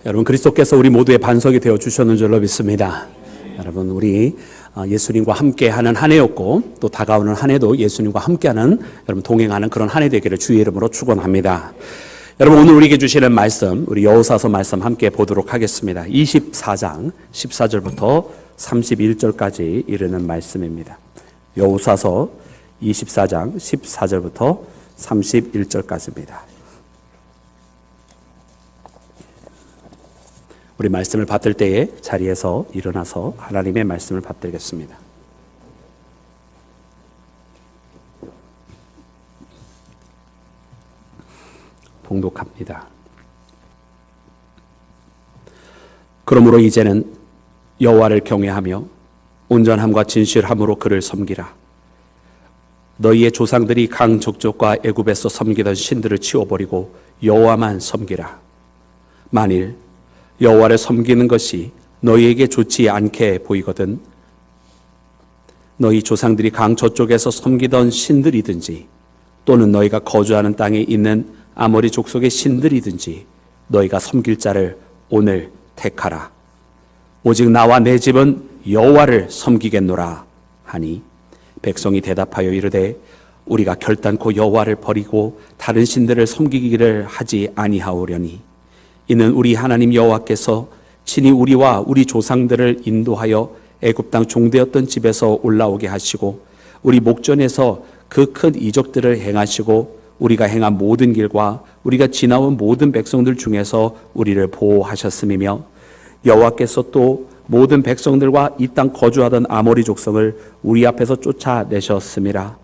여러분, 그리스도께서 우리 모두의 반석이 되어 주셨는 줄로 믿습니다. 여러분, 우리 예수님과 함께하는 한 해였고 또 다가오는 한 해도 예수님과 함께하는, 여러분 동행하는 그런 한 해 되기를 주의 이름으로 축원합니다. 여러분, 오늘 우리에게 주시는 말씀, 우리 여호사서 말씀 함께 보도록 하겠습니다. 24장 14절부터 31절까지 이르는 말씀입니다. 여호사서 24장 14절부터 31절까지입니다. 우리 말씀을 받들 때에 자리에서 일어나서 하나님의 말씀을 받들겠습니다. 봉독합니다. 그러므로 이제는 여호와를 경외하며 온전함과 진실함으로 그를 섬기라. 너희의 조상들이 강 적족과 애굽에서 섬기던 신들을 치워버리고 여호와만 섬기라. 만일 여호와를 섬기는 것이 너희에게 좋지 않게 보이거든 너희 조상들이 강 저쪽에서 섬기던 신들이든지 또는 너희가 거주하는 땅에 있는 아모리 족속의 신들이든지 너희가 섬길 자를 오늘 택하라. 오직 나와 내 집은 여호와를 섬기겠노라 하니 백성이 대답하여 이르되 우리가 결단코 여호와를 버리고 다른 신들을 섬기기를 하지 아니하오려니 이는 우리 하나님 여호와께서 친히 우리와 우리 조상들을 인도하여 애굽 땅 종되었던 집에서 올라오게 하시고 우리 목전에서 그 큰 이적들을 행하시고 우리가 행한 모든 길과 우리가 지나온 모든 백성들 중에서 우리를 보호하셨음이며 여호와께서 또 모든 백성들과 이 땅 거주하던 아모리 족속을 우리 앞에서 쫓아내셨음이라.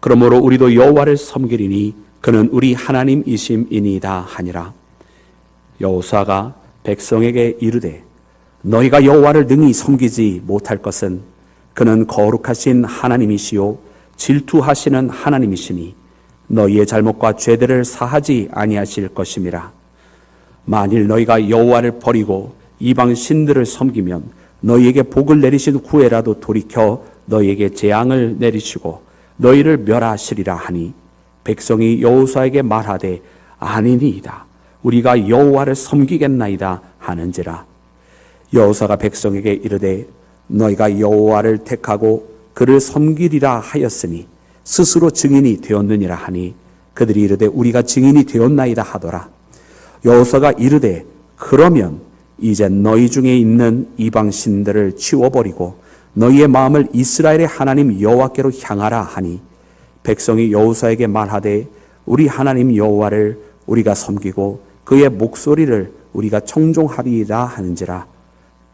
그러므로 우리도 여호와를 섬기리니 그는 우리 하나님이심이니이다 하니라. 여호수아가 백성에게 이르되 너희가 여호와를 능히 섬기지 못할 것은 그는 거룩하신 하나님이시요 질투하시는 하나님이시니 너희의 잘못과 죄들을 사하지 아니하실 것임이라. 만일 너희가 여호와를 버리고 이방 신들을 섬기면 너희에게 복을 내리신 후에라도 돌이켜 너희에게 재앙을 내리시고 너희를 멸하시리라 하니 백성이 여호수아에게 말하되 아니니이다. 우리가 여호와를 섬기겠나이다 하는지라. 여호수아가 백성에게 이르되 너희가 여호와를 택하고 그를 섬기리라 하였으니 스스로 증인이 되었느니라 하니 그들이 이르되 우리가 증인이 되었나이다 하더라. 여호수아가 이르되 그러면 이제 너희 중에 있는 이방 신들을 치워버리고 너희의 마음을 이스라엘의 하나님 여호와께로 향하라 하니 백성이 여호수아에게 말하되 우리 하나님 여호와를 우리가 섬기고 그의 목소리를 우리가 청종하리라 하는지라.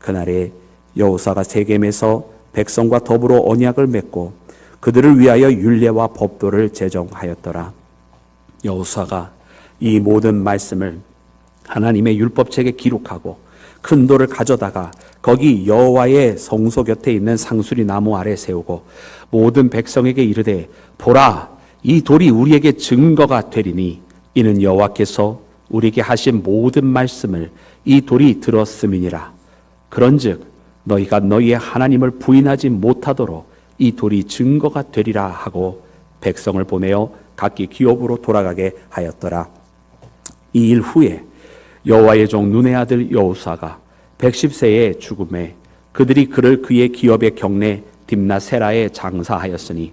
그날에 여호수아가 세겜에서 백성과 더불어 언약을 맺고 그들을 위하여 율례와 법도를 제정하였더라. 여호수아가 이 모든 말씀을 하나님의 율법책에 기록하고 큰 돌을 가져다가 거기 여호와의 성소 곁에 있는 상수리 나무 아래 세우고 모든 백성에게 이르되 보라, 이 돌이 우리에게 증거가 되리니 이는 여호와께서 우리에게 하신 모든 말씀을 이 돌이 들었음이니라. 그런즉 너희가 너희의 하나님을 부인하지 못하도록 이 돌이 증거가 되리라 하고 백성을 보내어 각기 기업으로 돌아가게 하였더라. 이 일 후에 여호와의 종 눈의 아들 여호수아가 110세의 죽음에 그들이 그를 그의 기업의 경내 딥나세라에 장사하였으니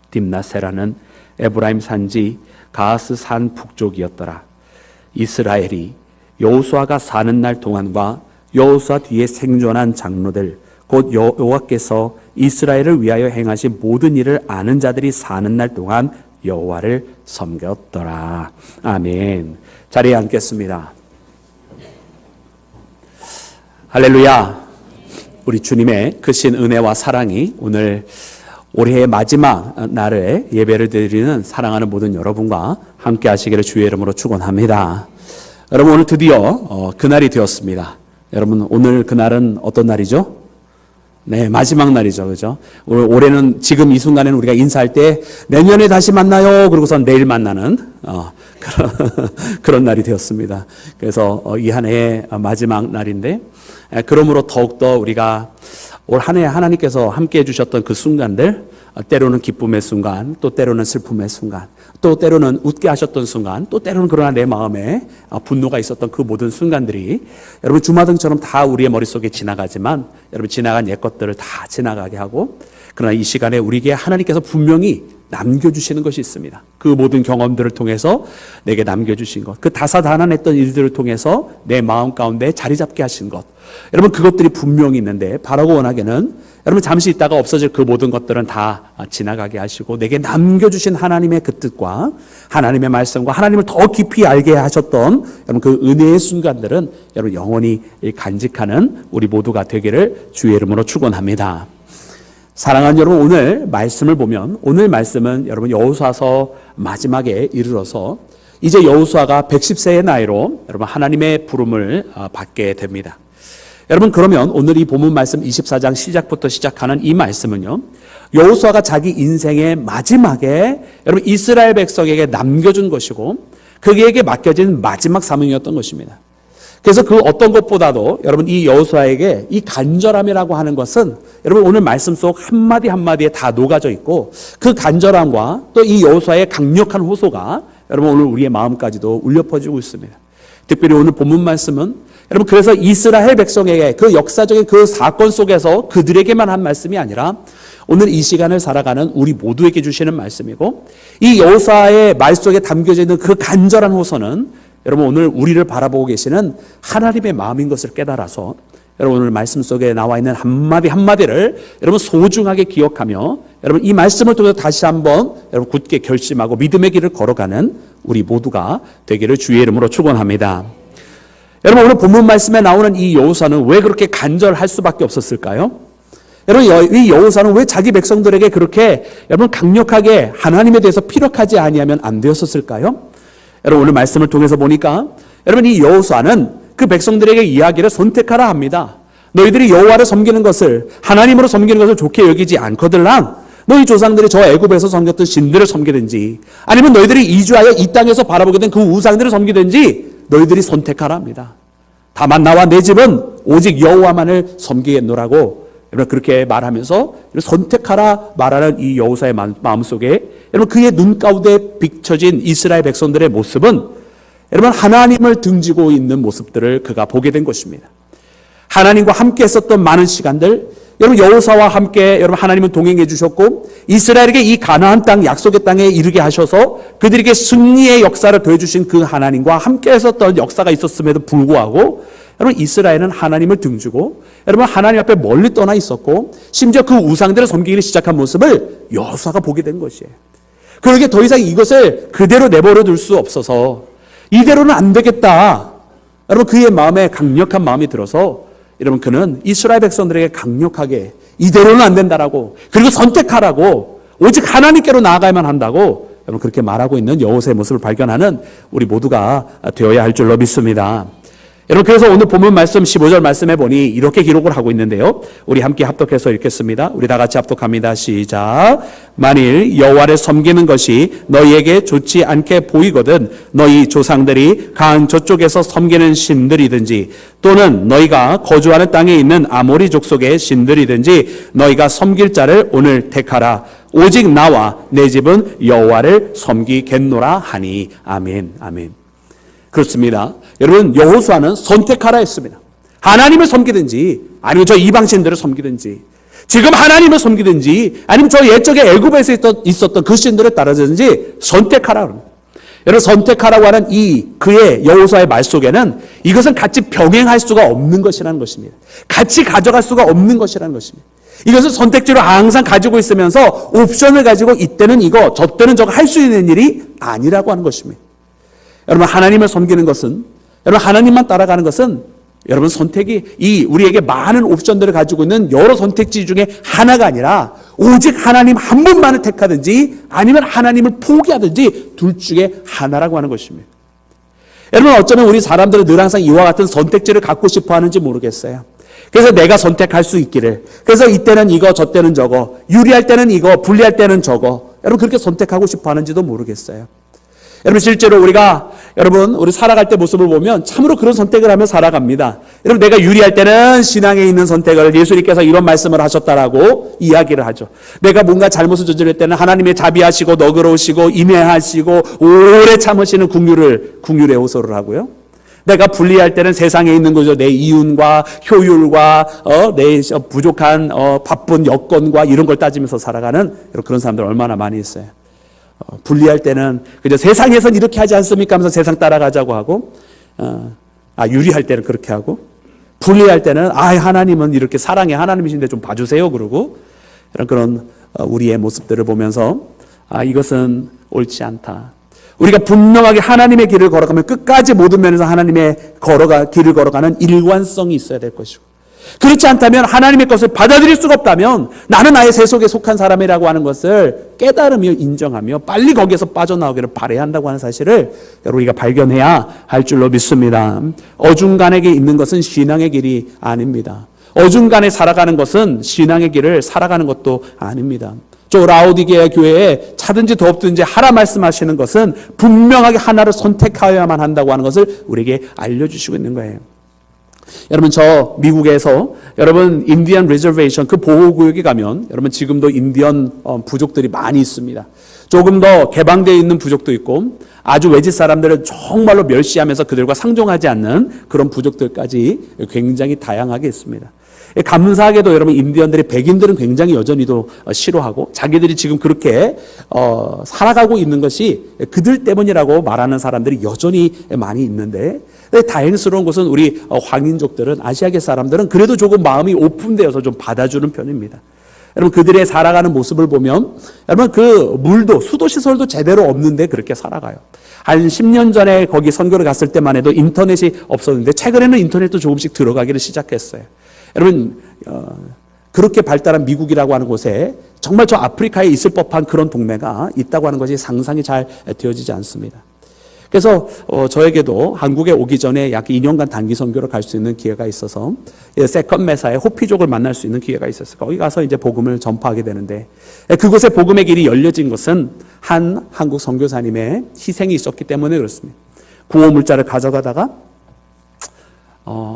딥나세라는 에브라임 산지 가하스 산 북쪽이었더라. 이스라엘이 여호수아가 사는 날 동안과 여호수아 뒤에 생존한 장로들 곧 여호와께서 이스라엘을 위하여 행하신 모든 일을 아는 자들이 사는 날 동안 여호와를 섬겼더라. 아멘. 자리에 앉겠습니다. 할렐루야. 우리 주님의 크신 은혜와 사랑이 오늘 올해의 마지막 날에 예배를 드리는 사랑하는 모든 여러분과 함께 하시기를 주의 이름으로 축원합니다. 여러분, 오늘 드디어 그날이 되었습니다. 여러분, 오늘 그날은 어떤 날이죠? 네, 마지막 날이죠. 그죠? 올해는 지금 이 순간에는 우리가 인사할 때 내년에 다시 만나요. 그러고선 내일 만나는 그런 날이 되었습니다. 그래서 이 한 해의 마지막 날인데, 그러므로 더욱더 우리가 올 한 해 하나님께서 함께 해주셨던 그 순간들 때로는 기쁨의 순간, 또 때로는 슬픔의 순간, 또 때로는 웃게 하셨던 순간, 또 때로는 그러나 내 마음에 분노가 있었던 그 모든 순간들이 여러분 주마등처럼 다 우리의 머릿속에 지나가지만 여러분 지나간 옛 것들을 다 지나가게 하고, 그러나 이 시간에 우리에게 하나님께서 분명히 남겨주시는 것이 있습니다. 그 모든 경험들을 통해서 내게 남겨주신 것, 그 다사다난했던 일들을 통해서 내 마음 가운데 자리 잡게 하신 것, 여러분 그것들이 분명히 있는데 바라고 원하게는 여러분 잠시 있다가 없어질 그 모든 것들은 다 지나가게 하시고 내게 남겨주신 하나님의 그 뜻과 하나님의 말씀과 하나님을 더 깊이 알게 하셨던 여러분 그 은혜의 순간들은 여러분 영원히 간직하는 우리 모두가 되기를 주의 이름으로 축원합니다. 사랑하는 여러분, 오늘 말씀을 보면 오늘 말씀은 여러분 여호수아서 마지막에 이르러서 이제 여호수아가 110세의 나이로 여러분 하나님의 부름을 받게 됩니다. 여러분 그러면 오늘 이 본문 말씀 24장 시작부터 시작하는 이 말씀은요, 여호수아가 자기 인생의 마지막에 여러분 이스라엘 백성에게 남겨준 것이고 그에게 맡겨진 마지막 사명이었던 것입니다. 그래서 그 어떤 것보다도 여러분 이 여호수아에게 이 간절함이라고 하는 것은 여러분 오늘 말씀 속 한마디 한마디에 다 녹아져 있고, 그 간절함과 또 이 여호수아의 강력한 호소가 여러분 오늘 우리의 마음까지도 울려 퍼지고 있습니다. 특별히 오늘 본문 말씀은 여러분 그래서 이스라엘 백성에게 그 역사적인 그 사건 속에서 그들에게만 한 말씀이 아니라 오늘 이 시간을 살아가는 우리 모두에게 주시는 말씀이고, 이 여호수아의 말 속에 담겨져 있는 그 간절한 호소는 여러분 오늘 우리를 바라보고 계시는 하나님의 마음인 것을 깨달아서 여러분 오늘 말씀 속에 나와 있는 한마디 한마디를 여러분 소중하게 기억하며 여러분 이 말씀을 통해서 다시 한번 여러분 굳게 결심하고 믿음의 길을 걸어가는 우리 모두가 되기를 주의 이름으로 축원합니다. 여러분 오늘 본문 말씀에 나오는 이 여호수아는 왜 그렇게 간절할 수밖에 없었을까요? 여러분 이 여호수아는 왜 자기 백성들에게 그렇게 여러분 강력하게 하나님에 대해서 피력하지 아니하면 안 되었을까요? 여러분 오늘 말씀을 통해서 보니까 여러분 이 여호수아는 그 백성들에게 이야기를 선택하라 합니다. 너희들이 여호와를 섬기는 것을, 하나님으로 섬기는 것을 좋게 여기지 않거들랑 너희 조상들이 저 애굽에서 섬겼던 신들을 섬기든지 아니면 너희들이 이주하여 이 땅에서 바라보게 된 그 우상들을 섬기든지 너희들이 선택하라 합니다. 다만 나와 내 집은 오직 여호와만을 섬기겠노라고 여러분 그렇게 말하면서 선택하라 말하는 이 여호수아의 마음속에 여러분 그의 눈 가운데 비춰진 이스라엘 백성들의 모습은 여러분 하나님을 등지고 있는 모습들을 그가 보게 된 것입니다. 하나님과 함께 했었던 많은 시간들, 여러분 여호수아와 함께 여러분 하나님은 동행해 주셨고 이스라엘에게 이 가나안 땅 약속의 땅에 이르게 하셔서 그들에게 승리의 역사를 더해주신 그 하나님과 함께 했었던 역사가 있었음에도 불구하고 여러분 이스라엘은 하나님을 등지고 여러분 하나님 앞에 멀리 떠나 있었고 심지어 그 우상들을 섬기기 시작한 모습을 여호수아가 보게 된 것이에요. 그러기에 더 이상 이것을 그대로 내버려 둘 수 없어서 이대로는 안 되겠다. 여러분 그의 마음에 강력한 마음이 들어서 여러분 그는 이스라엘 백성들에게 강력하게 이대로는 안 된다라고, 그리고 선택하라고, 오직 하나님께로 나아가야만 한다고 여러분 그렇게 말하고 있는 여호수아의 모습을 발견하는 우리 모두가 되어야 할 줄로 믿습니다. 여러분 그래서 오늘 본문 말씀 15절 말씀해 보니 이렇게 기록을 하고 있는데요, 우리 함께 합독해서 읽겠습니다. 우리 다 같이 합독합니다. 시작. 만일 여호와를 섬기는 것이 너희에게 좋지 않게 보이거든 너희 조상들이 강 저쪽에서 섬기는 신들이든지 또는 너희가 거주하는 땅에 있는 아모리 족속의 신들이든지 너희가 섬길 자를 오늘 택하라. 오직 나와 내 집은 여호와를 섬기겠노라 하니. 아멘. 아멘. 그렇습니다. 여러분 여호수아는 선택하라 했습니다. 하나님을 섬기든지 아니면 저 이방신들을 섬기든지, 지금 하나님을 섬기든지 아니면 저 옛적에 애굽에서 있었던 그 신들을 따르든지 선택하라. 여러분 선택하라고 하는 이 그의 여호수아의 말 속에는 이것은 같이 병행할 수가 없는 것이라는 것입니다. 같이 가져갈 수가 없는 것이라는 것입니다. 이것을 선택지로 항상 가지고 있으면서 옵션을 가지고 이때는 이거 저때는 저거 할 수 있는 일이 아니라고 하는 것입니다. 여러분 하나님을 섬기는 것은, 여러분 하나님만 따라가는 것은 여러분 선택이 우리에게 많은 옵션들을 가지고 있는 여러 선택지 중에 하나가 아니라 오직 하나님 한 분만을 택하든지 아니면 하나님을 포기하든지 둘 중에 하나라고 하는 것입니다. 여러분 어쩌면 우리 사람들은 늘 항상 이와 같은 선택지를 갖고 싶어 하는지 모르겠어요. 그래서 내가 선택할 수 있기를, 그래서 이때는 이거 저때는 저거, 유리할 때는 이거 불리할 때는 저거, 여러분 그렇게 선택하고 싶어 하는지도 모르겠어요. 여러분 실제로 우리 살아갈 때 모습을 보면 참으로 그런 선택을 하며 살아갑니다. 여러분 내가 유리할 때는 신앙에 있는 선택을 예수님께서 이런 말씀을 하셨다라고 이야기를 하죠. 내가 뭔가 잘못을 저지를 때는 하나님의 자비하시고 너그러우시고 인내하시고 오래 참으시는 긍휼의 호소를 하고요. 내가 불리할 때는 세상에 있는 거죠. 내 이윤과 효율과 내 부족한 바쁜 여건과 이런 걸 따지면서 살아가는 그런 사람들 얼마나 많이 있어요. 불리할 때는 그저 세상에선 이렇게 하지 않습니까 하면서 세상 따라가자고 하고 유리할 때는 그렇게 하고 불리할 때는 하나님은 이렇게 사랑의 하나님이신데 좀 봐주세요 그러고 그런 우리의 모습들을 보면서 이것은 옳지 않다. 우리가 분명하게 하나님의 길을 걸어가면 끝까지 모든 면에서 하나님의 길을 걸어가는 일관성이 있어야 될 것이고 그렇지 않다면 하나님의 것을 받아들일 수가 없다면 나는 나의 세속에 속한 사람이라고 하는 것을 깨달으며 인정하며 빨리 거기에서 빠져나오기를 바라야 한다고 하는 사실을 우리가 발견해야 할 줄로 믿습니다. 어중간하게 있는 것은 신앙의 길이 아닙니다. 어중간에 살아가는 것은 신앙의 길을 살아가는 것도 아닙니다. 저 라오디게아 교회에 차든지 더없든지 하라 말씀하시는 것은 분명하게 하나를 선택하여야만 한다고 하는 것을 우리에게 알려주시고 있는 거예요. 여러분 저 미국에서 여러분 인디언 리저베이션 그 보호구역에 가면 여러분 지금도 인디언 부족들이 많이 있습니다. 조금 더 개방되어 있는 부족도 있고 아주 외지 사람들을 정말로 멸시하면서 그들과 상종하지 않는 그런 부족들까지 굉장히 다양하게 있습니다. 감사하게도 여러분 인디언들이 백인들은 굉장히 여전히도 싫어하고 자기들이 지금 그렇게 살아가고 있는 것이 그들 때문이라고 말하는 사람들이 여전히 많이 있는데 다행스러운 것은 우리 황인족들은 아시아계 사람들은 그래도 조금 마음이 오픈되어서 좀 받아주는 편입니다. 여러분 그들의 살아가는 모습을 보면 여러분 그 물도 수도 시설도 제대로 없는데 그렇게 살아가요. 한 10년 전에 거기 선교를 갔을 때만 해도 인터넷이 없었는데 최근에는 인터넷도 조금씩 들어가기를 시작했어요. 여러분 그렇게 발달한 미국이라고 하는 곳에 정말 저 아프리카에 있을 법한 그런 동네가 있다고 하는 것이 상상이 잘 되어지지 않습니다. 그래서 저에게도 한국에 오기 전에 약 2년간 단기 선교를 갈 수 있는 기회가 있어서 세컨 메사의 호피족을 만날 수 있는 기회가 있었어요. 거기 가서 이제 복음을 전파하게 되는데 그곳에 복음의 길이 열려진 것은 한 한국 선교사님의 희생이 있었기 때문에 그렇습니다. 구호 물자를 가져가다가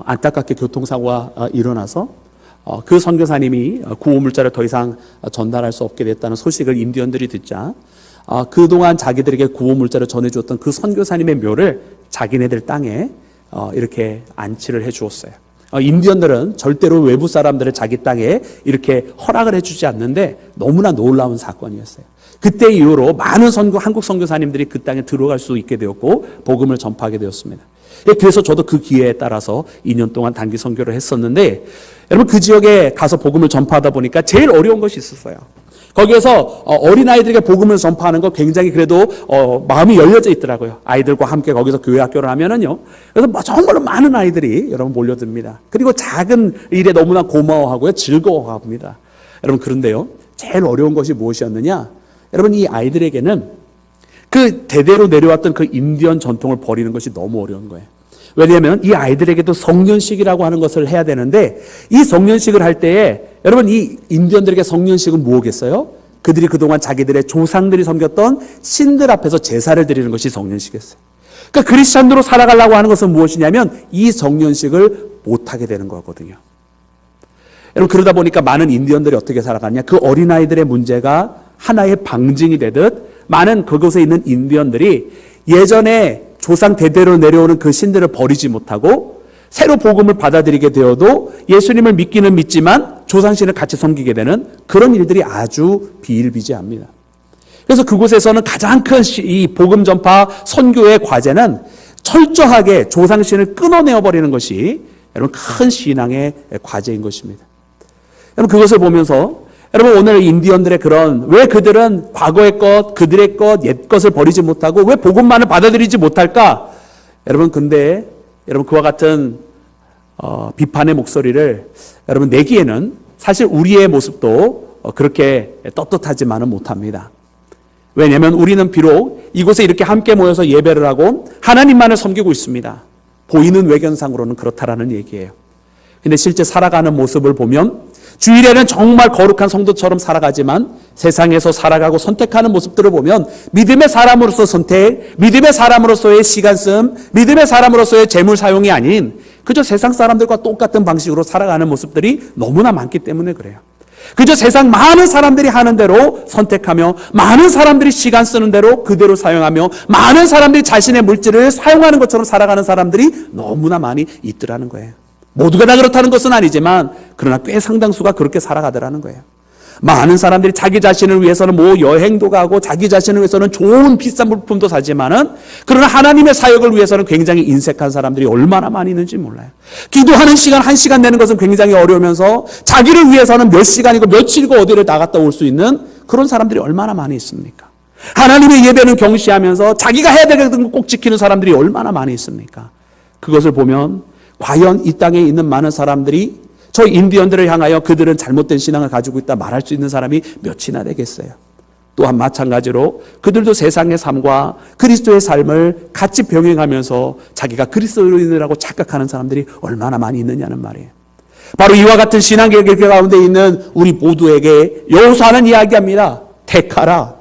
안타깝게 교통사고가 일어나서 그 선교사님이 구호 물자를 더 이상 전달할 수 없게 됐다는 소식을 인디언들이 듣자 그동안 자기들에게 구호 물자를 전해주었던 그 선교사님의 묘를 자기네들 땅에 이렇게 안치를 해주었어요. 인디언들은 절대로 외부 사람들을 자기 땅에 이렇게 허락을 해주지 않는데 너무나 놀라운 사건이었어요. 그때 이후로 많은 한국 선교사님들이 그 땅에 들어갈 수 있게 되었고 복음을 전파하게 되었습니다. 그래서 저도 그 기회에 따라서 2년 동안 단기 선교를 했었는데 여러분 그 지역에 가서 복음을 전파하다 보니까 제일 어려운 것이 있었어요. 거기에서 어린아이들에게 복음을 전파하는 거 굉장히 그래도 마음이 열려져 있더라고요. 아이들과 함께 거기서 교회 학교를 하면은요. 그래서 정말로 많은 아이들이 여러분 몰려듭니다. 그리고 작은 일에 너무나 고마워하고요. 즐거워합니다. 여러분 그런데요. 제일 어려운 것이 무엇이었느냐? 여러분 이 아이들에게는 그 대대로 내려왔던 그 인디언 전통을 버리는 것이 너무 어려운 거예요. 왜냐하면 이 아이들에게도 성년식이라고 하는 것을 해야 되는데 이 성년식을 할 때에 여러분 이 인디언들에게 성년식은 뭐겠어요? 그들이 그동안 자기들의 조상들이 섬겼던 신들 앞에서 제사를 드리는 것이 성년식이었어요. 그러니까 그리스찬으로 살아가려고 하는 것은 무엇이냐면 이 성년식을 못하게 되는 거거든요. 여러분 그러다 보니까 많은 인디언들이 어떻게 살아가냐? 그 어린아이들의 문제가 하나의 방증이 되듯 많은 그곳에 있는 인디언들이 예전에 조상 대대로 내려오는 그 신들을 버리지 못하고 새로 복음을 받아들이게 되어도 예수님을 믿기는 믿지만 조상신을 같이 섬기게 되는 그런 일들이 아주 비일비재합니다. 그래서 그곳에서는 가장 큰 이 복음 전파 선교의 과제는 철저하게 조상신을 끊어내어 버리는 것이 여러분 큰 신앙의 과제인 것입니다. 여러분 그것을 보면서 여러분 오늘 인디언들의 그런 왜 그들은 과거의 것, 그들의 것, 옛 것을 버리지 못하고 왜 복음만을 받아들이지 못할까? 여러분 근데 여러분 그와 같은 비판의 목소리를 여러분 내기에는 사실 우리의 모습도 그렇게 떳떳하지만은 못합니다. 왜냐하면 우리는 비록 이곳에 이렇게 함께 모여서 예배를 하고 하나님만을 섬기고 있습니다. 보이는 외견상으로는 그렇다라는 얘기예요. 근데 실제 살아가는 모습을 보면 주일에는 정말 거룩한 성도처럼 살아가지만 세상에서 살아가고 선택하는 모습들을 보면 믿음의 사람으로서 선택, 믿음의 사람으로서의 시간 쓴, 믿음의 사람으로서의 재물 사용이 아닌 그저 세상 사람들과 똑같은 방식으로 살아가는 모습들이 너무나 많기 때문에 그래요. 그저 세상 많은 사람들이 하는 대로 선택하며 많은 사람들이 시간 쓰는 대로 그대로 사용하며 많은 사람들이 자신의 물질을 사용하는 것처럼 살아가는 사람들이 너무나 많이 있더라는 거예요. 모두가 다 그렇다는 것은 아니지만 그러나 꽤 상당수가 그렇게 살아가더라는 거예요. 많은 사람들이 자기 자신을 위해서는 여행도 가고 자기 자신을 위해서는 좋은 비싼 물품도 사지만은 그러나 하나님의 사역을 위해서는 굉장히 인색한 사람들이 얼마나 많이 있는지 몰라요. 기도하는 시간 1시간 내는 것은 굉장히 어려우면서 자기를 위해서는 몇 시간이고 며칠이고 어디를 나갔다 올 수 있는 그런 사람들이 얼마나 많이 있습니까? 하나님의 예배는 경시하면서 자기가 해야 되는 거 꼭 지키는 사람들이 얼마나 많이 있습니까? 그것을 보면 과연 이 땅에 있는 많은 사람들이 저 인디언들을 향하여 그들은 잘못된 신앙을 가지고 있다 말할 수 있는 사람이 몇이나 되겠어요. 또한 마찬가지로 그들도 세상의 삶과 그리스도의 삶을 같이 병행하면서 자기가 그리스도인이라고 착각하는 사람들이 얼마나 많이 있느냐는 말이에요. 바로 이와 같은 신앙의 길 가운데 있는 우리 모두에게 여호수아는 이야기합니다. 택하라.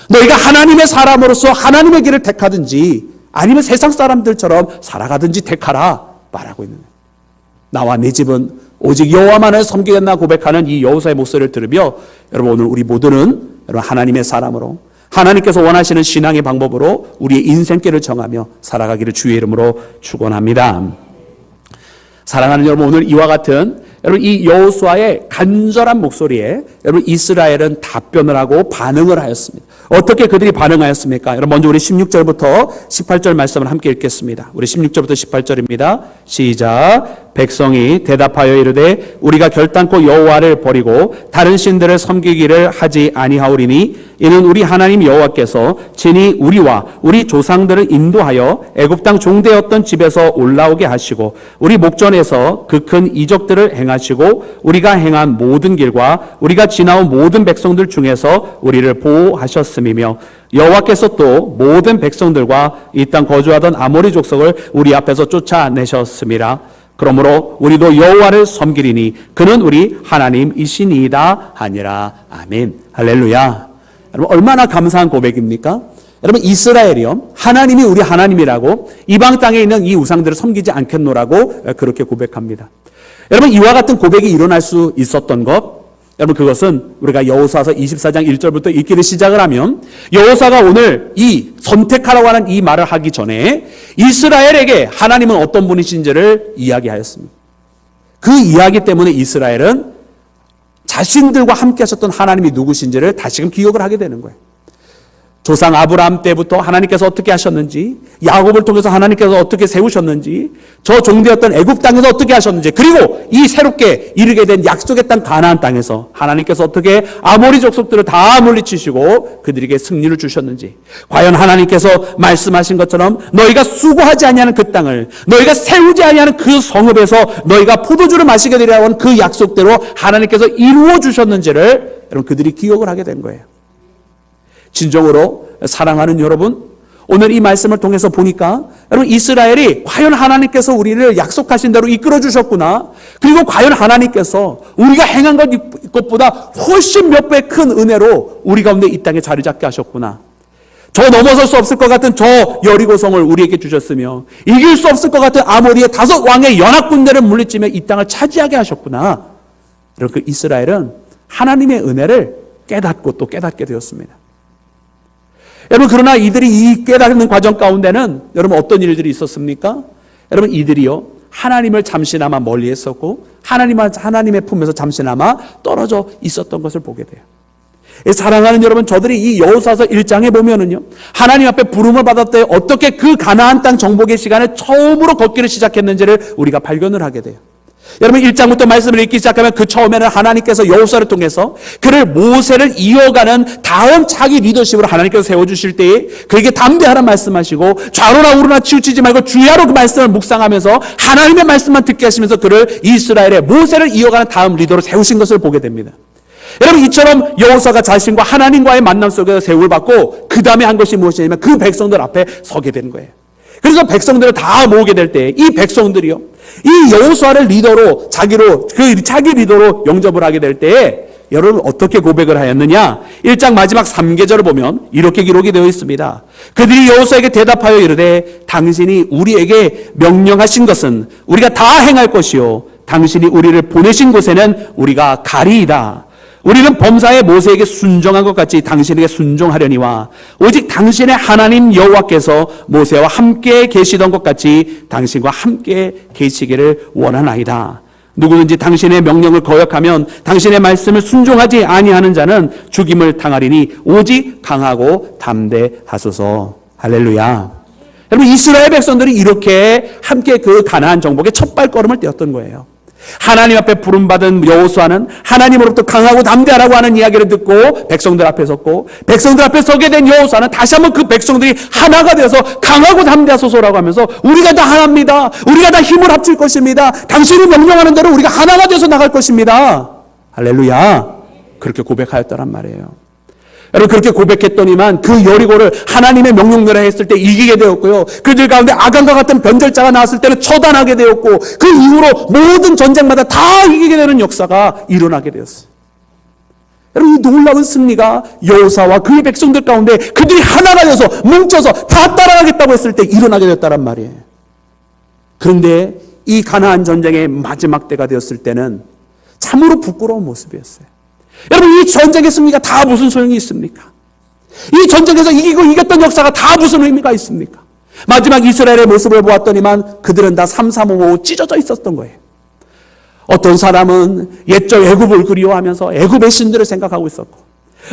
너희가 하나님의 사람으로서 하나님의 길을 택하든지 아니면 세상 사람들처럼 살아가든지 택하라 말하고 있는 거예요. 나와 내 집은 오직 여호와만을 섬기겠나 고백하는 이 여호수아의 목소리를 들으며 여러분 오늘 우리 모두는 여러분 하나님의 사람으로 하나님께서 원하시는 신앙의 방법으로 우리의 인생길을 정하며 살아가기를 주의 이름으로 축원합니다. 사랑하는 여러분, 오늘 이와 같은 여러분 이 여호수아의 간절한 목소리에 여러분 이스라엘은 답변을 하고 반응을 하였습니다. 어떻게 그들이 반응하였습니까? 여러분 먼저 우리 16절부터 18절 말씀을 함께 읽겠습니다. 우리 16절부터 18절입니다. 시작. 백성이 대답하여 이르되 우리가 결단코 여호와를 버리고 다른 신들을 섬기기를 하지 아니하오리니 이는 우리 하나님 여호와께서 친히 우리와 우리 조상들을 인도하여 애굽 땅 종되었던 집에서 올라오게 하시고 우리 목전에서 그 큰 이적들을 행하시고 우리가 행한 모든 길과 우리가 지나온 모든 백성들 중에서 우리를 보호하셨음이며 여호와께서 또 모든 백성들과 이 땅 거주하던 아모리 족속을 우리 앞에서 쫓아내셨음이라. 그러므로 우리도 여호와를 섬기리니 그는 우리 하나님이시니이다 하니라. 아멘. 할렐루야. 여러분 얼마나 감사한 고백입니까? 여러분 이스라엘이요 하나님이 우리 하나님이라고 이방 땅에 있는 이 우상들을 섬기지 않겠노라고 그렇게 고백합니다. 여러분 이와 같은 고백이 일어날 수 있었던 것, 여러분 그것은 우리가 여호수아서 24장 1절부터 읽기를 시작을 하면 여호수아가 오늘 이 선택하라고 하는 이 말을 하기 전에 이스라엘에게 하나님은 어떤 분이신지를 이야기하였습니다. 그 이야기 때문에 이스라엘은 자신들과 함께 하셨던 하나님이 누구신지를 다시금 기억을 하게 되는 거예요. 조상 아브라함 때부터 하나님께서 어떻게 하셨는지, 야곱을 통해서 하나님께서 어떻게 세우셨는지, 저 종되었던 애굽 땅에서 어떻게 하셨는지, 그리고 이 새롭게 이르게 된 약속의 땅 가나안 땅에서 하나님께서 어떻게 아모리 족속들을 다 물리치시고 그들에게 승리를 주셨는지, 과연 하나님께서 말씀하신 것처럼 너희가 수고하지 아니하는 그 땅을, 너희가 세우지 아니하는 그 성읍에서 너희가 포도주를 마시게 되리라고 하는 그 약속대로 하나님께서 이루어 주셨는지를 여러분 그들이 기억을 하게 된 거예요. 진정으로 사랑하는 여러분, 오늘 이 말씀을 통해서 보니까 여러분 이스라엘이 과연 하나님께서 우리를 약속하신 대로 이끌어 주셨구나, 그리고 과연 하나님께서 우리가 행한 것보다 훨씬 몇 배 큰 은혜로 우리 가운데 이 땅에 자리 잡게 하셨구나, 저 넘어설 수 없을 것 같은 저 여리고성을 우리에게 주셨으며 이길 수 없을 것 같은 아모리의 5 왕의 연합군대를 물리치며 이 땅을 차지하게 하셨구나. 여러분 그 이스라엘은 하나님의 은혜를 깨닫고 또 깨닫게 되었습니다. 여러분 그러나 이들이 이 깨닫는 과정 가운데는 여러분 어떤 일들이 있었습니까? 여러분 이들이요 하나님을 잠시나마 멀리 했었고 하나님의 품에서 잠시나마 떨어져 있었던 것을 보게 돼요. 사랑하는 여러분, 저들이 이 여호수아서 1장에 보면은요 하나님 앞에 부름을 받았을 때 어떻게 그 가나안 땅 정복의 시간에 처음으로 걷기를 시작했는지를 우리가 발견을 하게 돼요. 여러분 1장부터 말씀을 읽기 시작하면 그 처음에는 하나님께서 여호수아를 통해서 그를 모세를 이어가는 다음 차기 리더십으로 하나님께서 세워주실 때에 그에게 담대하라 말씀하시고 좌로나 우로나 치우치지 말고 주야로 그 말씀을 묵상하면서 하나님의 말씀만 듣게 하시면서 그를 이스라엘의 모세를 이어가는 다음 리더로 세우신 것을 보게 됩니다. 여러분 이처럼 여호수아가 자신과 하나님과의 만남 속에서 세움을 받고 그 다음에 한 것이 무엇이냐면 그 백성들 앞에 서게 되는 거예요. 그래서 백성들을 다 모으게 될 때 이 백성들이요 이 여호수아를 리더로 자기 리더로 영접을 하게 될 때에 여러분 어떻게 고백을 하였느냐? 1장 마지막 3계절을 보면 이렇게 기록이 되어 있습니다. 그들이 여호수아에게 대답하여 이르되 당신이 우리에게 명령하신 것은 우리가 다 행할 것이요 당신이 우리를 보내신 곳에는 우리가 가리이다. 우리는 범사에 모세에게 순종한 것 같이 당신에게 순종하려니와 오직 당신의 하나님 여호와께서 모세와 함께 계시던 것 같이 당신과 함께 계시기를 원하나이다. 누구든지 당신의 명령을 거역하면 당신의 말씀을 순종하지 아니하는 자는 죽임을 당하리니 오직 강하고 담대하소서. 할렐루야. 여러분 이스라엘 백성들이 이렇게 함께 그 가나안 정복의 첫 발걸음을 떼었던 거예요. 하나님 앞에 부름받은 여호수아는 하나님으로부터 강하고 담대하라고 하는 이야기를 듣고 백성들 앞에 섰고 백성들 앞에 서게 된 여호수아는 다시 한번 그 백성들이 하나가 되어서 강하고 담대하소서라고 하면서 우리가 다 하나입니다. 우리가 다 힘을 합칠 것입니다. 당신이 명령하는 대로 우리가 하나가 되어서 나갈 것입니다. 할렐루야. 그렇게 고백하였더란 말이에요. 여러분 그렇게 고백했더니만 그 여리고를 하나님의 명령대로 했을 때 이기게 되었고요. 그들 가운데 아간과 같은 변절자가 나왔을 때는 처단하게 되었고 그 이후로 모든 전쟁마다 다 이기게 되는 역사가 일어나게 되었어요. 여러분 이 놀라운 승리가 여호수아와 그의 백성들 가운데 그들이 하나가 되어서 뭉쳐서 다 따라가겠다고 했을 때 일어나게 되었다란 말이에요. 그런데 이 가나안 전쟁의 마지막 때가 되었을 때는 참으로 부끄러운 모습이었어요. 여러분 이 전쟁의 승리가 다 무슨 소용이 있습니까? 이 전쟁에서 이기고 이겼던 역사가 다 무슨 의미가 있습니까? 마지막 이스라엘의 모습을 보았더니만 그들은 다 3,3,5,5 찢어져 있었던 거예요. 어떤 사람은 옛적 애굽을 그리워하면서 애굽의 신들을 생각하고 있었고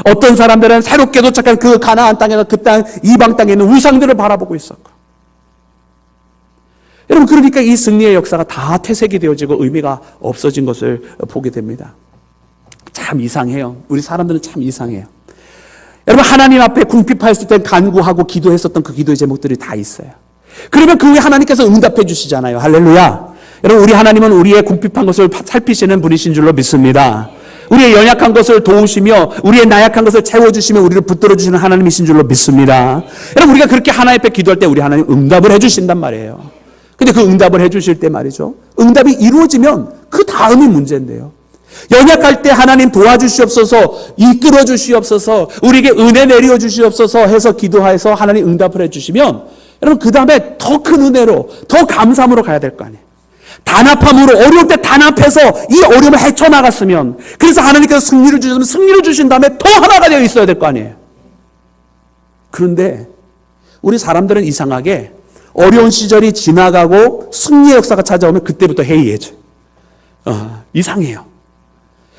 어떤 사람들은 새롭게 도착한 그 가나안 땅에서 그 땅 이방 땅에 있는 우상들을 바라보고 있었고 여러분 그러니까 이 승리의 역사가 다 퇴색이 되어지고 의미가 없어진 것을 보게 됩니다. 참 이상해요. 우리 사람들은 참 이상해요. 여러분 하나님 앞에 궁핍하였을 때 간구하고 기도했었던 그 기도의 제목들이 다 있어요. 그러면 그 후에 하나님께서 응답해 주시잖아요. 할렐루야. 여러분 우리 하나님은 우리의 궁핍한 것을 살피시는 분이신 줄로 믿습니다. 우리의 연약한 것을 도우시며 우리의 나약한 것을 채워주시며 우리를 붙들어 주시는 하나님이신 줄로 믿습니다. 여러분 우리가 그렇게 하나님 앞에 기도할 때 우리 하나님 응답을 해 주신단 말이에요. 근데 그 응답을 해 주실 때 말이죠. 응답이 이루어지면 그 다음이 문제인데요. 연약할 때 하나님 도와주시옵소서, 이끌어 주시옵소서, 우리에게 은혜 내려 주시옵소서 해서 기도해서 하나님 응답을 해주시면 여러분 그 다음에 더 큰 은혜로 더 감사함으로 가야 될 거 아니에요. 단합함으로 어려울 때 단합해서 이 어려움을 헤쳐나갔으면 그래서 하나님께서 승리를 주셨으면 승리를 주신 다음에 더 하나가 되어 있어야 될 거 아니에요. 그런데 우리 사람들은 이상하게 어려운 시절이 지나가고 승리의 역사가 찾아오면 그때부터 해이해져요. 이상해요.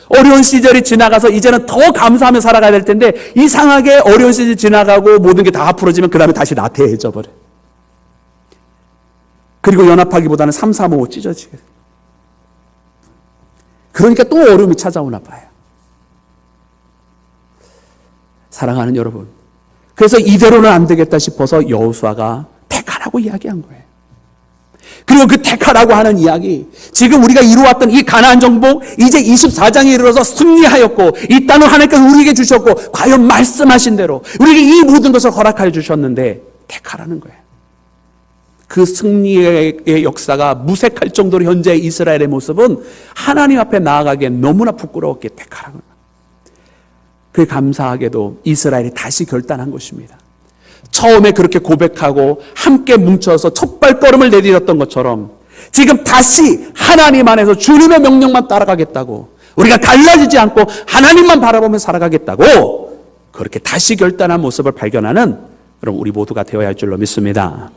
어려운 시절이 지나가서 이제는 더 감사하며 살아가야 될 텐데 이상하게 어려운 시절이 지나가고 모든 게 다 풀어지면 그 다음에 다시 나태해져 버려요. 그리고 연합하기보다는 3,3,5 찢어지게 돼요. 그러니까 또 어려움이 찾아오나 봐요. 사랑하는 여러분, 그래서 이대로는 안 되겠다 싶어서 여호수아가 택하라고 이야기한 거예요. 그리고 그 택하라고 하는 이야기, 지금 우리가 이루어왔던 이 가나안 정복, 이제 24장에 이르러서 승리하였고 이 땅을 하나님께서 우리에게 주셨고 과연 말씀하신 대로 우리에게 이 모든 것을 허락하여 주셨는데 택하라는 거예요. 그 승리의 역사가 무색할 정도로 현재 이스라엘의 모습은 하나님 앞에 나아가기에 너무나 부끄러웠기에 택하라는 거예요. 그 감사하게도 이스라엘이 다시 결단한 것입니다. 처음에 그렇게 고백하고 함께 뭉쳐서 첫 발걸음을 내디뎠던 것처럼 지금 다시 하나님 안에서 주님의 명령만 따라가겠다고, 우리가 갈라지지 않고 하나님만 바라보며 살아가겠다고 그렇게 다시 결단한 모습을 발견하는 여러분 우리 모두가 되어야 할 줄로 믿습니다.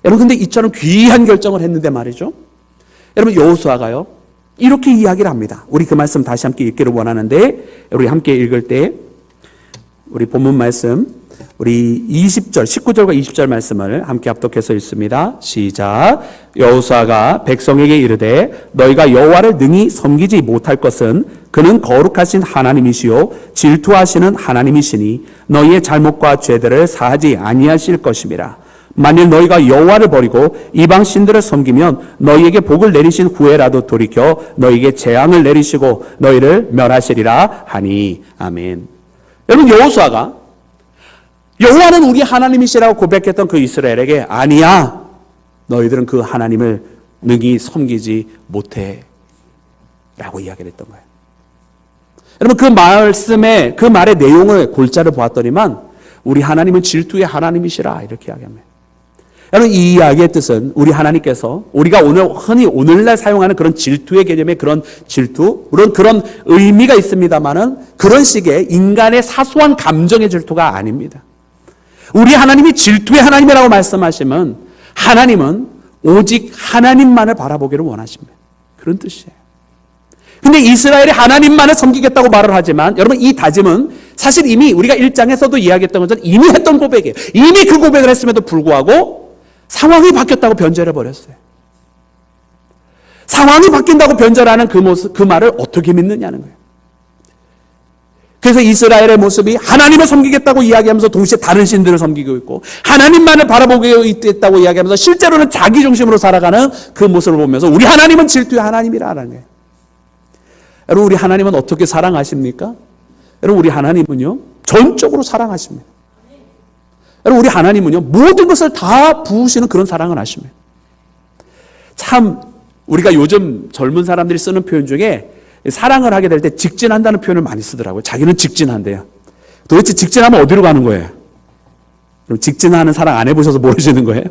여러분 근데 이처럼 귀한 결정을 했는데 말이죠, 여러분 여호수아가요 이렇게 이야기를 합니다. 우리 그 말씀 다시 함께 읽기를 원하는데 우리 함께 읽을 때 우리 본문 말씀 우리 20절, 19절과 20절 말씀을 함께 합독해서 읽습니다. 시작. 여호수아가 백성에게 이르되 너희가 여호와를 능히 섬기지 못할 것은 그는 거룩하신 하나님이시요 질투하시는 하나님이시니 너희의 잘못과 죄들을 사하지 아니하실 것임이라. 만일 너희가 여호와를 버리고 이방 신들을 섬기면 너희에게 복을 내리신 후에라도 돌이켜 너희에게 재앙을 내리시고 너희를 멸하시리라 하니. 아멘. 여러분 여호수아가 여호와는 우리 하나님이시라고 고백했던 그 이스라엘에게 아니야, 너희들은 그 하나님을 능히 섬기지 못해 라고 이야기를 했던 거예요. 여러분 그 말의 내용을 골자를 보았더니만 우리 하나님은 질투의 하나님이시라 이렇게 이야기합니다. 여러분 이 이야기의 뜻은 우리 하나님께서 우리가 흔히 오늘날 사용하는 그런 질투의 개념의 그런 질투, 물론 그런 의미가 있습니다만은 그런 식의 인간의 사소한 감정의 질투가 아닙니다. 우리 하나님이 질투의 하나님이라고 말씀하시면 하나님은 오직 하나님만을 바라보기를 원하십니다. 그런 뜻이에요. 근데 이스라엘이 하나님만을 섬기겠다고 말을 하지만 여러분 이 다짐은 사실 이미 우리가 1장에서도 이야기했던 것처럼 이미 했던 고백이에요. 이미 그 고백을 했음에도 불구하고 상황이 바뀌었다고 변절해 버렸어요. 상황이 바뀐다고 변절하는 그 말을 어떻게 믿느냐는 거예요. 그래서 이스라엘의 모습이 하나님을 섬기겠다고 이야기하면서 동시에 다른 신들을 섬기고 있고 하나님만을 바라보고 있다고 이야기하면서 실제로는 자기 중심으로 살아가는 그 모습을 보면서 우리 하나님은 질투의 하나님이라는 거예요. 여러분 우리 하나님은 어떻게 사랑하십니까? 여러분 우리 하나님은요 전적으로 사랑하십니다. 여러분 우리 하나님은요 모든 것을 다 부으시는 그런 사랑을 하십니다. 참 우리가 요즘 젊은 사람들이 쓰는 표현 중에 사랑을 하게 될 때 직진한다는 표현을 많이 쓰더라고요. 자기는 직진한대요. 도대체 직진하면 어디로 가는 거예요? 직진하는 사랑 안 해보셔서 모르시는 거예요?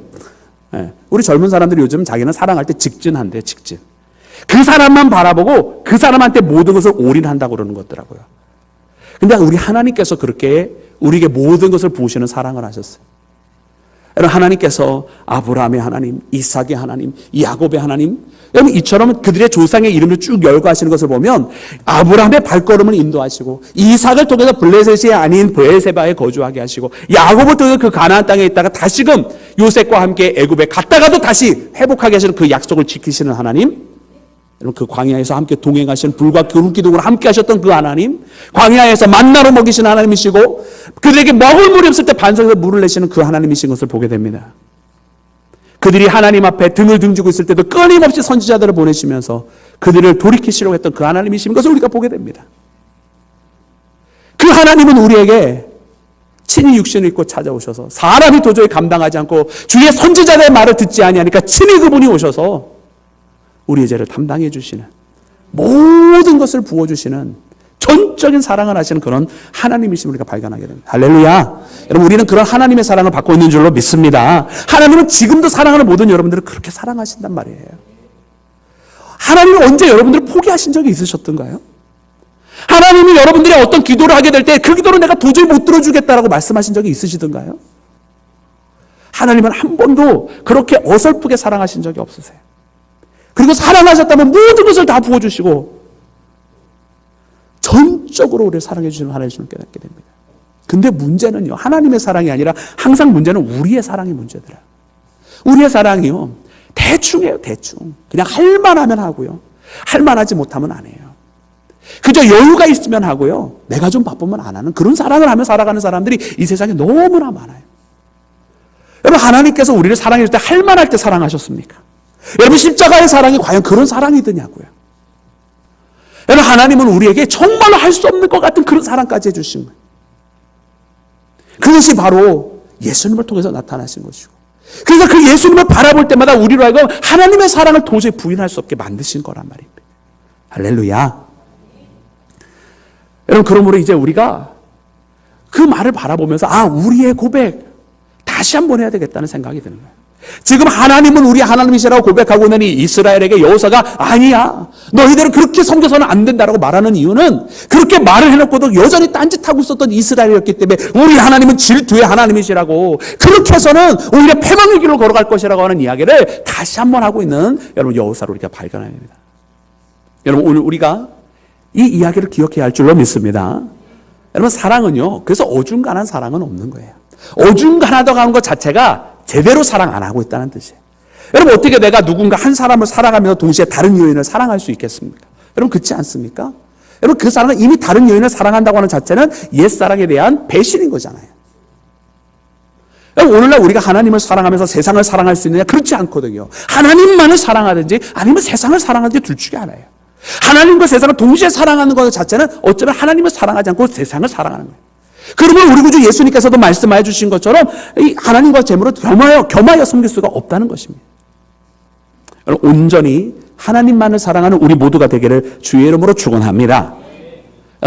네. 우리 젊은 사람들이 요즘 자기는 사랑할 때 직진한대요. 직진. 그 사람만 바라보고 그 사람한테 모든 것을 올인한다고 그러는 것더라고요. 근데 우리 하나님께서 그렇게 우리에게 모든 것을 부으시는 사랑을 하셨어요. 여러분 하나님께서 아브라함의 하나님, 이삭의 하나님, 야곱의 하나님, 여러분 이처럼 그들의 조상의 이름을 쭉 열거하시는 것을 보면 아브라함의 발걸음을 인도하시고 이삭을 통해서 블레셋이 아닌 브엘세바에 거주하게 하시고 야곱을 통해서 그 가나안 땅에 있다가 다시금 요셉과 함께 애굽에 갔다가도 다시 회복하게 하시는 그 약속을 지키시는 하나님, 여러분 그 광야에서 함께 동행하시는 불과 그룹 기둥으로 함께 하셨던 그 하나님, 광야에서 만나로 먹이시는 하나님이시고 그들에게 먹을 물이 없을 때 반석에서 물을 내시는 그 하나님이신 것을 보게 됩니다. 그들이 하나님 앞에 등을 등지고 있을 때도 끊임없이 선지자들을 보내시면서 그들을 돌이키시려고 했던 그 하나님이신 것을 우리가 보게 됩니다. 그 하나님은 우리에게 친히 육신을 입고 찾아오셔서 사람이 도저히 감당하지 않고 주의 선지자들의 말을 듣지 아니하니까 친히 그분이 오셔서 우리의 죄를 담당해 주시는 모든 것을 부어주시는 전적인 사랑을 하시는 그런 하나님이심을 우리가 발견하게 됩니다. 할렐루야. 여러분 우리는 그런 하나님의 사랑을 받고 있는 줄로 믿습니다. 하나님은 지금도 사랑하는 모든 여러분들을 그렇게 사랑하신단 말이에요. 하나님은 언제 여러분들을 포기하신 적이 있으셨던가요? 하나님이 여러분들이 어떤 기도를 하게 될 때 그 기도를 내가 도저히 못 들어주겠다라고 말씀하신 적이 있으시던가요? 하나님은 한 번도 그렇게 어설프게 사랑하신 적이 없으세요. 그리고 사랑하셨다면 모든 것을 다 부어주시고 전적으로 우리를 사랑해 주시는 하나님을 깨닫게 됩니다. 근데 문제는요, 하나님의 사랑이 아니라 항상 문제는 우리의 사랑이 문제더라. 우리의 사랑이요, 대충해요, 대충. 그냥 할 만하면 하고요, 할 만하지 못하면 안 해요. 그저 여유가 있으면 하고요, 내가 좀 바쁘면 안 하는 그런 사랑을 하며 살아가는 사람들이 이 세상에 너무나 많아요. 여러분 하나님께서 우리를 사랑해 줄 때 할 만할 때 사랑하셨습니까? 여러분 십자가의 사랑이 과연 그런 사랑이더냐고요. 여러분 하나님은 우리에게 정말로 할 수 없는 것 같은 그런 사랑까지 해주신 거예요. 그것이 바로 예수님을 통해서 나타나신 것이고, 그래서 그 예수님을 바라볼 때마다 우리로 하여금 하나님의 사랑을 도저히 부인할 수 없게 만드신 거란 말입니다. 할렐루야. 여러분 그러므로 이제 우리가 그 말을 바라보면서 우리의 고백 다시 한번 해야 되겠다는 생각이 드는 거예요. 지금 하나님은 우리 하나님이시라고 고백하고 있는 이 이스라엘에게 여호사가 아니야, 너희들은 그렇게 섬겨서는 안 된다라고 말하는 이유는 그렇게 말을 해놓고도 여전히 딴짓하고 있었던 이스라엘이었기 때문에 우리 하나님은 질투의 하나님이시라고, 그렇게 해서는 오히려 패망의 길로 걸어갈 것이라고 하는 이야기를 다시 한번 하고 있는 여러분 여호사를 우리가 발견해야 됩니다. 여러분 오늘 우리가 이 이야기를 기억해야 할 줄로 믿습니다. 여러분 사랑은요, 그래서 어중간한 사랑은 없는 거예요. 어중간하다고 하는 것 자체가 제대로 사랑 안 하고 있다는 뜻이에요. 여러분 어떻게 내가 누군가 한 사람을 사랑하면서 동시에 다른 여인을 사랑할 수 있겠습니까? 여러분 그렇지 않습니까? 여러분 그 사람은 이미 다른 여인을 사랑한다고 하는 자체는 옛사랑에 대한 배신인 거잖아요. 여러분 오늘날 우리가 하나님을 사랑하면서 세상을 사랑할 수 있느냐? 그렇지 않거든요. 하나님만을 사랑하든지 아니면 세상을 사랑하든지 둘 중에 하나예요. 하나님과 세상을 동시에 사랑하는 것 자체는 어쩌면 하나님을 사랑하지 않고 세상을 사랑하는 거예요. 그러면 우리 구주 예수님께서도 말씀해 주신 것처럼 이 하나님과 재물을 겸하여 섬길 수가 없다는 것입니다. 온전히 하나님만을 사랑하는 우리 모두가 되기를 주의 이름으로 축원합니다.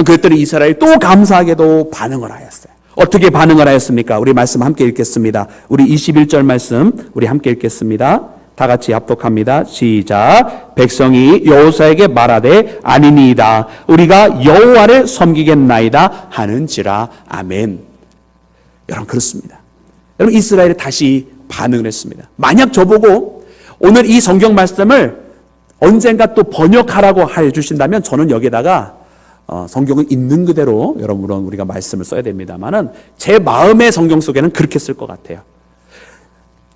그랬더니 이스라엘이 또 감사하게도 반응을 하였어요. 어떻게 반응을 하였습니까? 우리 말씀 함께 읽겠습니다. 우리 21절 말씀 우리 함께 읽겠습니다. 다 같이 합독합니다. 시작. 백성이 여호사에게 말하되 아니니이다. 우리가 여호와를 섬기겠나이다 하는지라. 아멘. 여러분 그렇습니다. 여러분 이스라엘이 다시 반응을 했습니다. 만약 저보고 오늘 이 성경 말씀을 언젠가 또 번역하라고 해주신다면 저는 여기다가 성경은 있는 그대로 여러분 물론 우리가 말씀을 써야 됩니다만은 제 마음의 성경 속에는 그렇게 쓸 것 같아요.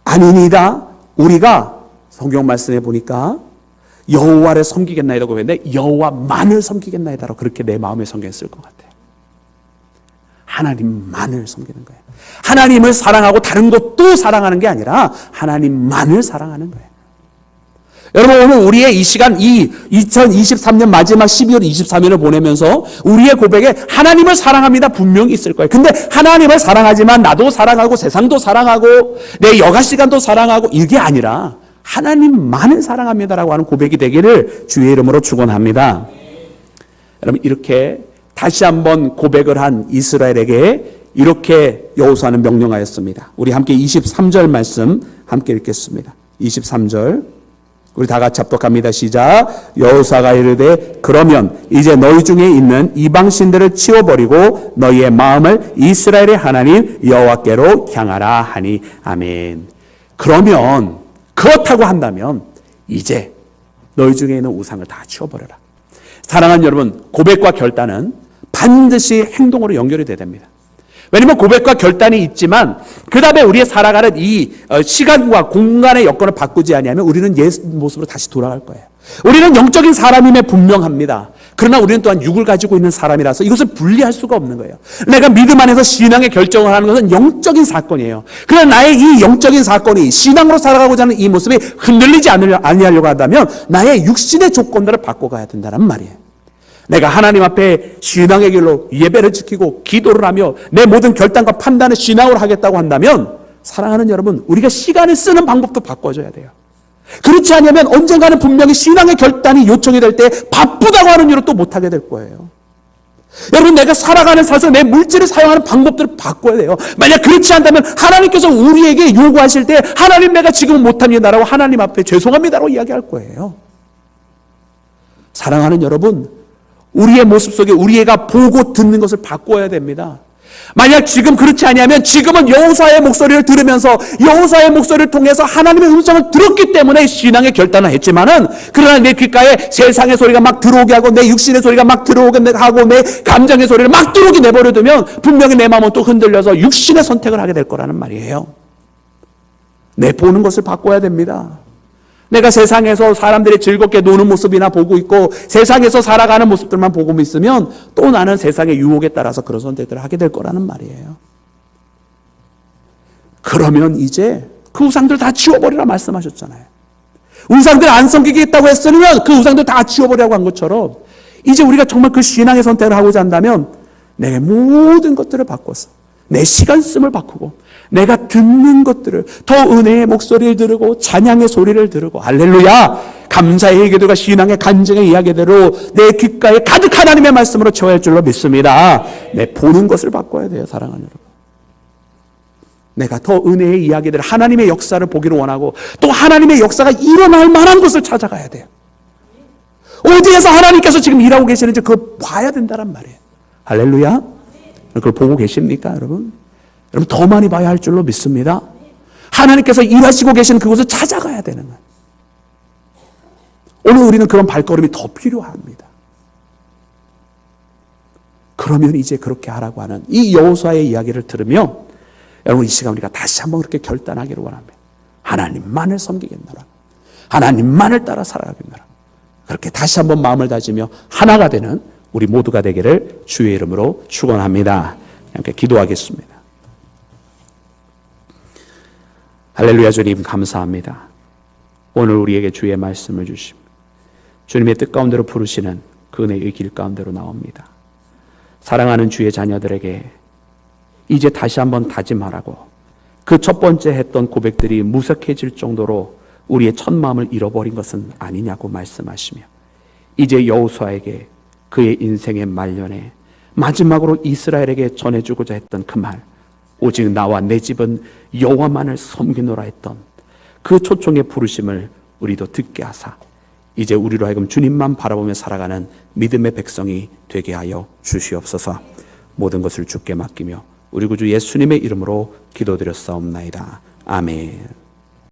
아니니다. 우리가 성경 말씀에 보니까 여호와를 섬기겠나이다고 했는데 여호와만을 섬기겠나이다라고 그렇게 내 마음의 성경에 쓸 것 같아요. 하나님만을 섬기는 거예요. 하나님을 사랑하고 다른 것도 사랑하는 게 아니라 하나님만을 사랑하는 거예요. 여러분 오늘 우리의 이 시간 이 2023년 마지막 12월 23일을 보내면서 우리의 고백에 하나님을 사랑합니다 분명히 있을 거예요. 근데 하나님을 사랑하지만 나도 사랑하고 세상도 사랑하고 내 여가 시간도 사랑하고 이게 아니라 하나님만을 사랑합니다라고 하는 고백이 되기를 주의 이름으로 축원합니다. 여러분 이렇게 다시 한번 고백을 한 이스라엘에게 이렇게 여호수아는 명령하였습니다. 우리 함께 23절 말씀 함께 읽겠습니다. 23절 우리 다 같이 합독합니다. 시작. 여호수아가 이르되 그러면 이제 너희 중에 있는 이방 신들을 치워버리고 너희의 마음을 이스라엘의 하나님 여호와께로 향하라 하니. 아멘. 그러면 그렇다고 한다면 이제 너희 중에 있는 우상을 다 치워버려라. 사랑하는 여러분 고백과 결단은 반드시 행동으로 연결이 돼야 됩니다. 왜냐하면 고백과 결단이 있지만 그 다음에 우리의 살아가는 이 시간과 공간의 여건을 바꾸지 아니하면 우리는 옛 모습으로 다시 돌아갈 거예요. 우리는 영적인 사람임에 분명합니다. 그러나 우리는 또한 육을 가지고 있는 사람이라서 이것을 분리할 수가 없는 거예요. 내가 믿음 안에서 신앙의 결정을 하는 것은 영적인 사건이에요. 그러나 나의 이 영적인 사건이 신앙으로 살아가고자 하는 이 모습이 흔들리지 아니하려고 한다면 나의 육신의 조건들을 바꿔가야 된다는 말이에요. 내가 하나님 앞에 신앙의 길로 예배를 지키고 기도를 하며 내 모든 결단과 판단을 신앙으로 하겠다고 한다면 사랑하는 여러분 우리가 시간을 쓰는 방법도 바꿔줘야 돼요. 그렇지 않으면 언젠가는 분명히 신앙의 결단이 요청이 될 때 바쁘다고 하는 이유로 또 못하게 될 거예요. 여러분 내가 살아가는 삶에서 내 물질을 사용하는 방법들을 바꿔야 돼요. 만약 그렇지 않다면 하나님께서 우리에게 요구하실 때 하나님 내가 지금은 못합니다라고 하나님 앞에 죄송합니다라고 이야기할 거예요. 사랑하는 여러분 우리의 모습 속에 우리가 보고 듣는 것을 바꿔야 됩니다. 만약 지금 그렇지 아니하면 지금은 여호수아의 목소리를 들으면서 여호수아의 목소리를 통해서 하나님의 음성을 들었기 때문에 신앙의 결단을 했지만은 그러나 내 귓가에 세상의 소리가 막 들어오게 하고 내 육신의 소리가 막 들어오게 하고 내 감정의 소리를 막 들어오게 내버려두면 분명히 내 마음은 또 흔들려서 육신의 선택을 하게 될 거라는 말이에요. 내 보는 것을 바꿔야 됩니다. 내가 세상에서 사람들이 즐겁게 노는 모습이나 보고 있고 세상에서 살아가는 모습들만 보고 있으면 또 나는 세상의 유혹에 따라서 그런 선택들을 하게 될 거라는 말이에요. 그러면 이제 그 우상들 다 치워버리라 말씀하셨잖아요. 우상들 안 섬기겠다고 했으면 그 우상들 다 치워버리라고 한 것처럼 이제 우리가 정말 그 신앙의 선택을 하고자 한다면 내 모든 것들을 바꿔서 내 시간 씀을 바꾸고 내가 듣는 것들을 더 은혜의 목소리를 들으고 찬양의 소리를 들으고 할렐루야 감사의 기도가 신앙의 간증의 이야기대로 내 귓가에 가득 하나님의 말씀으로 채워야 할 줄로 믿습니다. 내 보는 것을 바꿔야 돼요. 사랑하는 여러분. 내가 더 은혜의 이야기들 하나님의 역사를 보기를 원하고 또 하나님의 역사가 일어날 만한 것을 찾아가야 돼요. 어디에서 하나님께서 지금 일하고 계시는지 그걸 봐야 된다는 말이에요. 할렐루야. 그걸 보고 계십니까 여러분? 여러분 더 많이 봐야 할 줄로 믿습니다. 하나님께서 일하시고 계시는 그곳을 찾아가야 되는 거예요. 오늘 우리는 그런 발걸음이 더 필요합니다. 그러면 이제 그렇게 하라고 하는 이 여호수아의 이야기를 들으며 여러분 이 시간 우리가 다시 한번 그렇게 결단하기를 원합니다. 하나님만을 섬기겠노라. 하나님만을 따라 살아가겠노라. 그렇게 다시 한번 마음을 다지며 하나가 되는 우리 모두가 되기를 주의 이름으로 축원합니다. 함께 기도하겠습니다. 할렐루야. 주님 감사합니다. 오늘 우리에게 주의 말씀을 주십니다. 주님의 뜻 가운데로 부르시는 그 은혜의 길 가운데로 나옵니다. 사랑하는 주의 자녀들에게 이제 다시 한번 다짐하라고 그 첫 번째 했던 고백들이 무색해질 정도로 우리의 첫 마음을 잃어버린 것은 아니냐고 말씀하시며 이제 여호수아에게 그의 인생의 말년에 마지막으로 이스라엘에게 전해주고자 했던 그 말, 오직 나와 내 집은 여호와만을 섬기노라 했던 그 초청의 부르심을 우리도 듣게 하사 이제 우리로 하여금 주님만 바라보며 살아가는 믿음의 백성이 되게 하여 주시옵소서. 모든 것을 주께 맡기며 우리 구주 예수님의 이름으로 기도드렸사옵나이다. 아멘.